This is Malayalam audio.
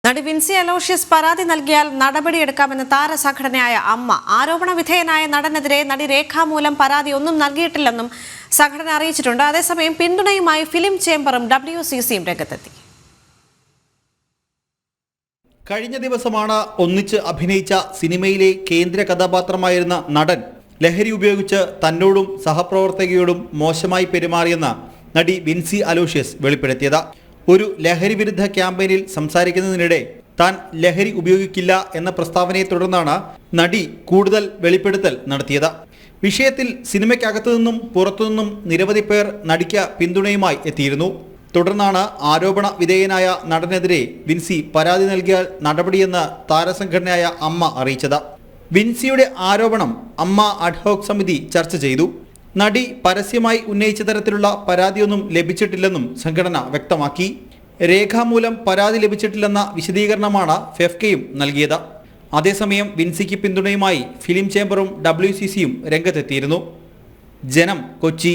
നടി വിൻസി അലോഷ്യസ് പരാതി നൽകിയാൽ നടപടിയെടുക്കാമെന്ന് താരസംഘടനയായ അമ്മ. ആരോപണ വിധേയനായ നടനെതിരെ നടി രേഖാമൂലം പരാതി ഒന്നും നൽകിയിട്ടില്ലെന്നും സംഘടന അറിയിച്ചിട്ടുണ്ട്. അതേസമയം പിന്തുണയുമായി ഫിലിം ചേംബറും WCCയും രംഗത്തെത്തി. കഴിഞ്ഞ ദിവസമാണ് ഒന്നിച്ച് അഭിനയിച്ച സിനിമയിലെ കേന്ദ്ര കഥാപാത്രമായിരുന്ന നടൻ ലഹരി ഉപയോഗിച്ച് തന്നോടും സഹപ്രവർത്തകയോടും മോശമായി പെരുമാറിയെന്ന് നടി വിൻസി അലോഷ്യസ് വെളിപ്പെടുത്തിയത്. ഒരു ലഹരി വിരുദ്ധ ക്യാമ്പയിനിൽ സംസാരിക്കുന്നതിനിടെ താൻ ലഹരി ഉപയോഗിക്കില്ല എന്ന പ്രസ്താവനയെ തുടർന്നാണ് നടി കൂടുതൽ വെളിപ്പെടുത്തൽ നടത്തിയത്. വിഷയത്തിൽ സിനിമയ്ക്കകത്തുനിന്നും പുറത്തുനിന്നും നിരവധി പേർ നടിക്ക് പിന്തുണയുമായി എത്തിയിരുന്നു. തുടർന്നാണ് ആരോപണ വിധേയനായ നടനെതിരെ വിൻസി പരാതി നൽകിയാൽ നടപടിയെന്ന് താരസംഘടനയായ അമ്മ അറിയിച്ചത്. വിൻസിയുടെ ആരോപണം അമ്മ അഡ്ഹോക് സമിതി ചർച്ച ചെയ്തു. നടി പരസ്യമായി ഉന്നയിച്ച തരത്തിലുള്ള പരാതിയൊന്നും ലഭിച്ചിട്ടില്ലെന്നും സംഘടന വ്യക്തമാക്കി. രേഖാമൂലം പരാതി ലഭിച്ചിട്ടില്ലെന്ന വിശദീകരണമാണ് ഫെഫ്കയും നൽകിയത്. അതേസമയം വിൻസിക്ക് പിന്തുണയുമായി ഫിലിം ചേംബറും WCCയും രംഗത്തെത്തിയിരുന്നു. ജനം, കൊച്ചി.